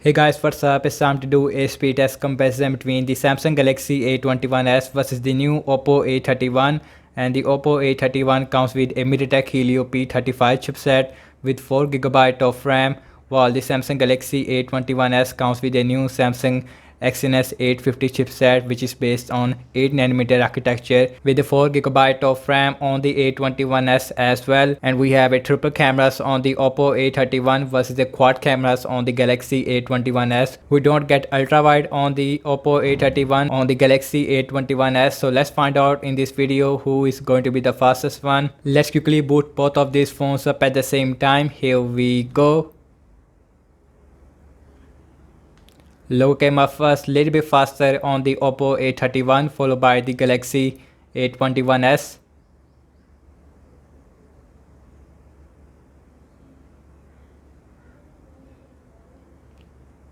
Hey guys, what's up? It's time to do a speed test comparison between the Samsung Galaxy A21s versus the new Oppo A31. And the Oppo A31 comes with a MediaTek Helio P35 chipset with 4GB of RAM, while the Samsung Galaxy A21s comes with a new Samsung Exynos 850 chipset, which is based on 8nm architecture with the 4GB of RAM on the A21s as well. And we have a triple cameras on the Oppo A31 versus the quad cameras on the Galaxy A21s. We don't get ultra wide on the Oppo A31 on the Galaxy A21s. So let's find out in this video who is going to be the fastest one. Let's quickly boot both of these phones up at the same time. Here we go. Logo came up first, little bit faster on the Oppo A31, followed by the Galaxy A21s.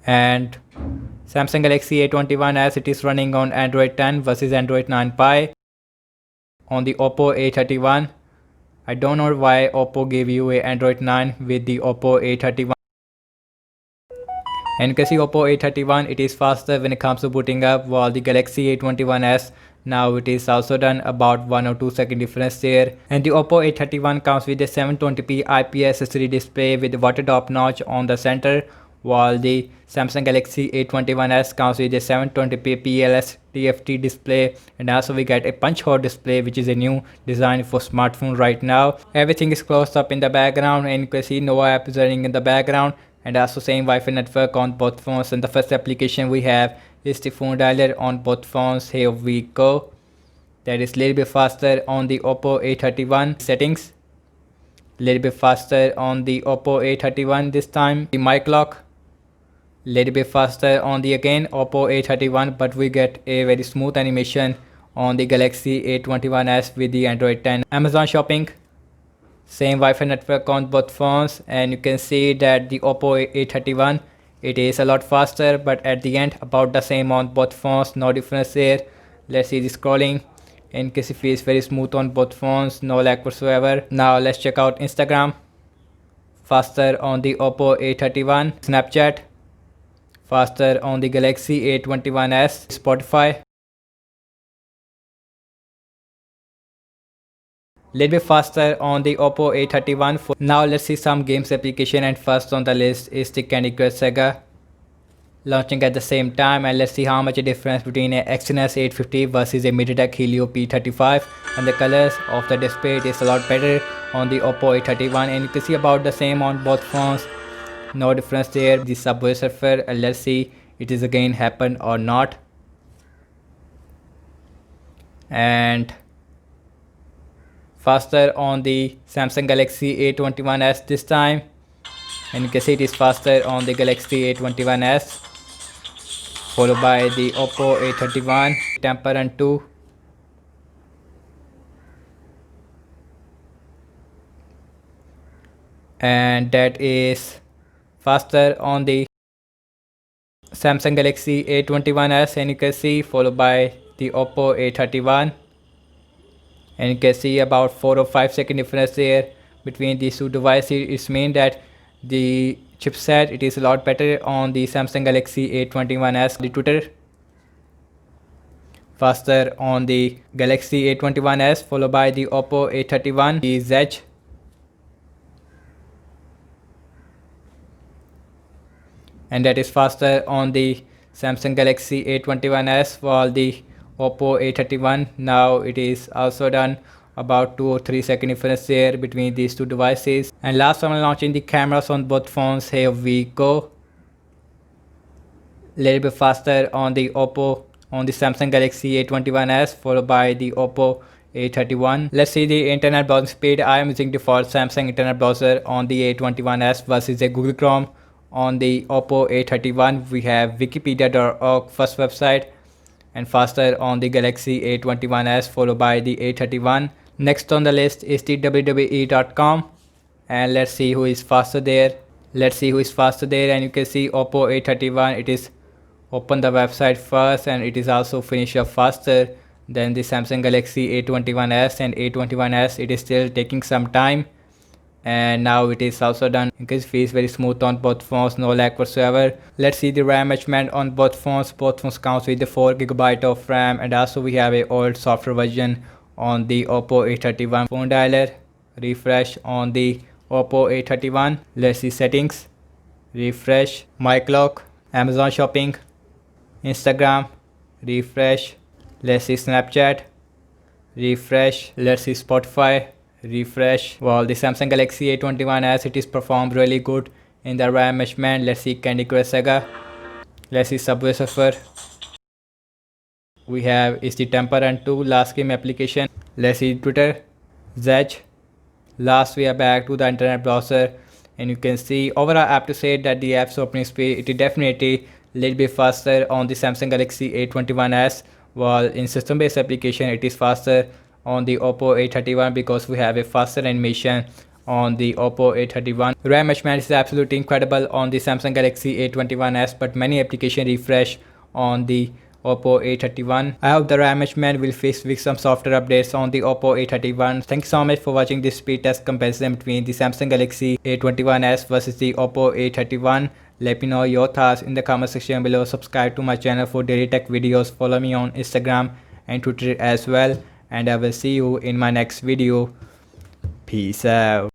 And Samsung Galaxy A21 as it is running on Android 10 versus Android 9 Pie. On the Oppo A31, I don't know why Oppo gave you a Android 9 with the Oppo A31. And you can see Oppo A31, it is faster when it comes to booting up, while the Galaxy A21s now it is also done about 1 or 2 second difference there. And the Oppo A31 comes with a 720p IPS LCD display with the water drop notch on the center, while the Samsung Galaxy A21s comes with a 720p PLS TFT display, and also we get a punch hole display, which is a new design for smartphone right now. Everything is closed up in the background, and you can see Nova app is running in the background, and also same Wi-Fi network on both phones. And the first application we have is the phone dialer on both phones. Here we go. That is a little bit faster on the Oppo A31 settings. Little bit faster on the Oppo A31 this time. The mic lock. Little bit faster on the again Oppo A31, but we get a very smooth animation on the Galaxy A21s with the Android 10. Amazon shopping. Same Wi-Fi network on both phones, and you can see that the Oppo A31 it is a lot faster, but at the end about the same on both phones, no difference there. Let's see the scrolling, and you can see it feels very smooth on both phones, no lag whatsoever. Now let's check out Instagram. Faster on the Oppo A31. Snapchat faster on the Galaxy A21s. Spotify little bit faster on the Oppo A31. Now let's see some games application, and first on the list is the Candy Crush Saga launching at the same time. And let's see how much a difference between a Exynos 850 versus a MediaTek Helio P35, and the colors of the display is a lot better on the Oppo A31, and you can see about the same on both phones, no difference there. The Subway Surfer, and let's see it is again happen or not. And faster on the Samsung Galaxy A21s this time, and you can see it is faster on the Galaxy A21s, followed by the Oppo A31. Temper Run 2, and that is faster on the Samsung Galaxy A21s, and you can see followed by the Oppo A31. And you can see about 4 or 5 second difference there between these two devices. It means that the chipset it is a lot better on the Samsung Galaxy A21s. The Twitter faster on the Galaxy A21s, followed by the Oppo A31. The Zedge and that is faster on the Samsung Galaxy A21s, while the Oppo A31 now it is also done about 2 or 3 second difference there between these two devices. And last one, launching the cameras on both phones. Here we go. Little bit faster on the Samsung Galaxy A21s, followed by the Oppo A31. Let's see the internet browsing speed. I am using default Samsung internet browser on the A21s versus a Google Chrome. On the Oppo A31 we have wikipedia.org first website, and faster on the Galaxy A21s, followed by the A31. Next on the list is the WWE.com, and let's see who is faster there. And you can see Oppo A31 it is open the website first, and it is also finish up faster than the Samsung Galaxy A21s, and A21s it is still taking some time. and now it is also done. You can see it's very smooth on both phones, no lag whatsoever. Let's see the RAM measurement on both phones. Both phones comes with the 4GB of RAM, and also we have a old software version on the Oppo A31 phone dialer. Refresh on the Oppo A31. Let's see settings. Refresh. My clock. Amazon shopping. Instagram. Refresh. Let's see Snapchat. Refresh. Let's see Spotify. Refresh. Well, the Samsung Galaxy A21 as it is performed really good in the RAM measurement. Let's see Candy Crush Saga. Let's see Subway Surfer. We have is the Temper Run 2 last game application. Let's see Twitter. Zedge. Last we are back to the internet browser, and you can see overall I have to say that the app's opening speed it is definitely a little bit faster on the Samsung Galaxy A21s, while in system based application it is faster on the Oppo A31 because we have a faster animation on the Oppo A31. RAM measurement is absolutely incredible on the Samsung Galaxy A21s, but many application refresh on the Oppo A31. I hope the RAM measurement will fix with some software updates on the Oppo A31. Thank you so much for watching this speed test comparison between the Samsung Galaxy A21s versus the Oppo A31. Let me know your thoughts in the comment section below. Subscribe to my channel for daily tech videos. Follow me on Instagram and Twitter as well. And I will see you in my next video. Peace out.